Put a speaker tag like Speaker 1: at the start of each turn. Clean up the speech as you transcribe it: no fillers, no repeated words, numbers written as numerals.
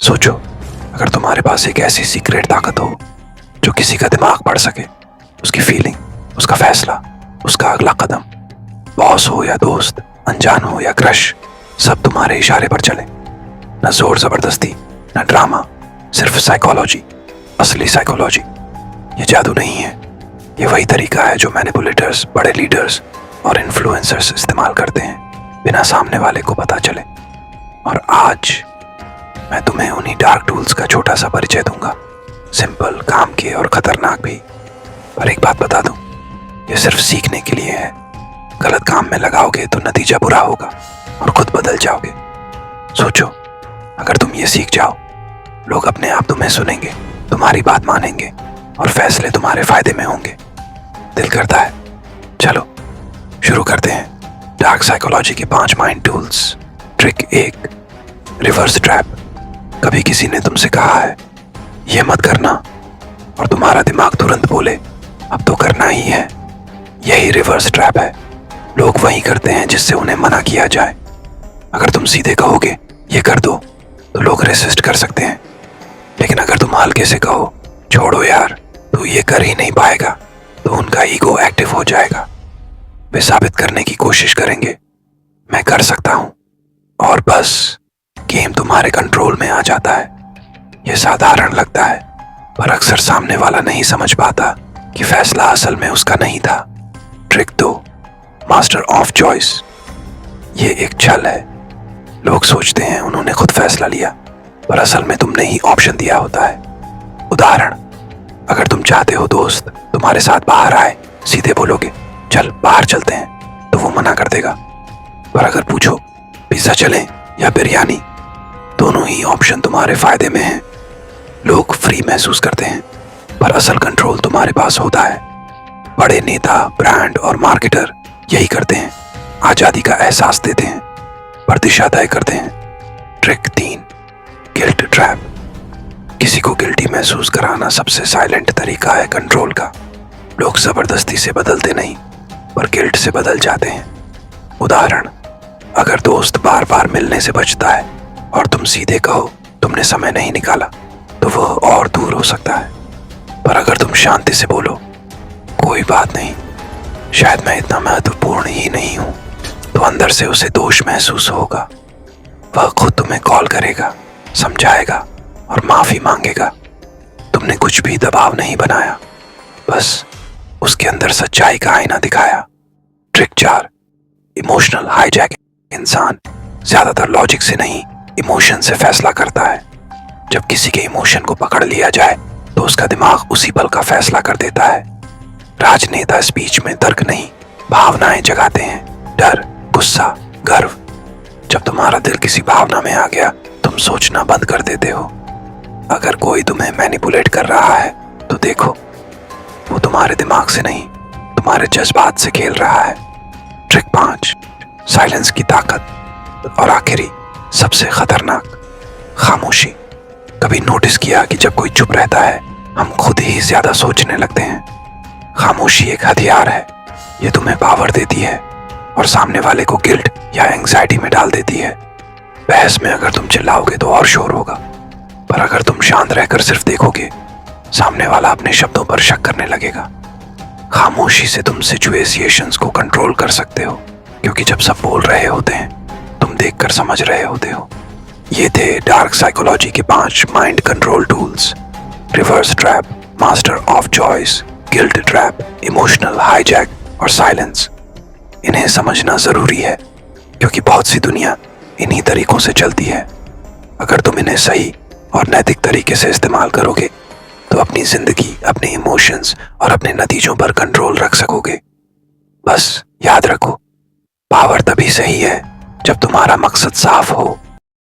Speaker 1: सोचो, अगर तुम्हारे पास एक ऐसी सीक्रेट ताकत हो जो किसी का दिमाग पढ़ सके, उसकी फीलिंग, उसका फैसला, उसका अगला कदम, बॉस हो या दोस्त, अनजान हो या क्रश, सब तुम्हारे इशारे पर चले। न जोर जबरदस्ती, न ड्रामा, सिर्फ साइकोलॉजी, असली साइकोलॉजी। ये जादू नहीं है, ये वही तरीका है जो मैनिपुलेटर्स, बड़े लीडर्स और इन्फ्लुएंसर्स इस्तेमाल करते हैं बिना सामने वाले को पता चले। और आज मैं तुम्हें उन्हीं डार्क टूल्स का छोटा सा परिचय दूंगा, सिंपल, काम के और खतरनाक भी। पर एक बात बता दूं, ये सिर्फ सीखने के लिए है। गलत काम में लगाओगे तो नतीजा बुरा होगा और खुद बदल जाओगे। सोचो, अगर तुम ये सीख जाओ, लोग अपने आप तुम्हें सुनेंगे, तुम्हारी बात मानेंगे और फैसले तुम्हारे फायदे में होंगे। दिल करता है? चलो शुरू करते हैं डार्क साइकोलॉजी के 5 mind tools. Trick 1, reverse trap. कभी किसी ने तुमसे कहा है ये मत करना और तुम्हारा दिमाग तुरंत बोले अब तो करना ही है। यही रिवर्स ट्रैप है। लोग वही करते हैं जिससे उन्हें मना किया जाए। अगर तुम सीधे कहोगे ये कर दो तो लोग रेसिस्ट कर सकते हैं, लेकिन अगर तुम हल्के से कहो छोड़ो यार तू ये कर ही नहीं पाएगा, तो उनका ईगो एक्टिव हो जाएगा। वे साबित करने की कोशिश करेंगे मैं कर सकता हूं, और बस गेम तुम्हारे कंट्रोल में आ जाता है। यह साधारण लगता है, पर अक्सर सामने वाला नहीं समझ पाता कि फैसला असल में उसका नहीं था। Trick 2, master of choice. ये एक छल है। लोग सोचते हैं उन्होंने खुद फैसला लिया, पर असल में तुमने ही ऑप्शन दिया होता है। उदाहरण, अगर तुम चाहते हो दोस्त तुम्हारे साथ बाहर आए, सीधे बोलोगे चल बाहर चलते हैं, तो वो मना कर देगा। पर अगर पूछो पिज्जा चलें या बिरयानी, दोनों ही ऑप्शन तुम्हारे फायदे में हैं। लोग फ्री महसूस करते हैं, पर असल कंट्रोल तुम्हारे पास होता है। बड़े नेता, ब्रांड और मार्केटर यही करते हैं। आजादी का एहसास देते हैं, पर दिशा तय करते हैं। Trick 3, guilt trap. किसी को गिल्टी महसूस कराना सबसे साइलेंट तरीका है कंट्रोल का। लोग जबरदस्ती से बदलते नहीं, पर गिल्ट से बदल जाते हैं। उदाहरण, अगर दोस्त बार बार मिलने से बचता है और तुम सीधे कहो तुमने समय नहीं निकाला, तो वह और दूर हो सकता है। पर अगर तुम शांति से बोलो कोई बात नहीं, शायद मैं इतना महत्वपूर्ण ही नहीं हूं, तो अंदर से उसे दोष महसूस होगा। वह खुद तुम्हें कॉल करेगा, समझाएगा और माफी मांगेगा। तुमने कुछ भी दबाव नहीं बनाया, बस उसके अंदर सच्चाई का आईना दिखाया। Trick 4, emotional hijacking. इंसान ज्यादातर लॉजिक से नहीं, इमोशन से फैसला करता है। जब किसी के इमोशन को पकड़ लिया जाए तो उसका दिमाग उसी पल का फैसला कर देता है। राजनेता स्पीच में तर्क नहीं, भावनाएं जगाते हैं। डर, गुस्सा, गर्व। जब तुम्हारा दिल किसी भावना में आ गया, तुम सोचना बंद कर देते हो। अगर कोई तुम्हें मैनिपुलेट कर रहा है तो देखो, वो तुम्हारे दिमाग से नहीं, तुम्हारे जज्बात से खेल रहा है। ट्रिक 5, साइलेंस की ताकत। और आखिरी, सबसे खतरनाक, खामोशी। कभी नोटिस किया कि जब कोई चुप रहता है हम खुद ही ज्यादा सोचने लगते हैं। खामोशी एक हथियार है। ये तुम्हें पावर देती है और सामने वाले को गिल्ट या एंग्जाइटी में डाल देती है। बहस में अगर तुम चिल्लाओगे तो और शोर होगा, पर अगर तुम शांत रहकर सिर्फ देखोगे, सामने वाला अपने शब्दों पर शक करने लगेगा। खामोशी से तुम सिचुएशंस को कंट्रोल कर सकते हो, क्योंकि जब सब बोल रहे होते हैं तुम देखकर समझ रहे होते हो। ये थे डार्क साइकोलॉजी के 5 mind control tools. Reverse trap, master of choice, guilt trap, emotional hijack और साइलेंस। इन्हें समझना जरूरी है, क्योंकि बहुत सी दुनिया इन्हीं तरीकों से चलती है। अगर तुम इन्हें सही और नैतिक तरीके से इस्तेमाल करोगे तो अपनी जिंदगी, अपने इमोशंस और अपने नतीजों पर कंट्रोल रख सकोगे। बस याद रखो, पावर तभी सही है जब तुम्हारा मकसद साफ हो,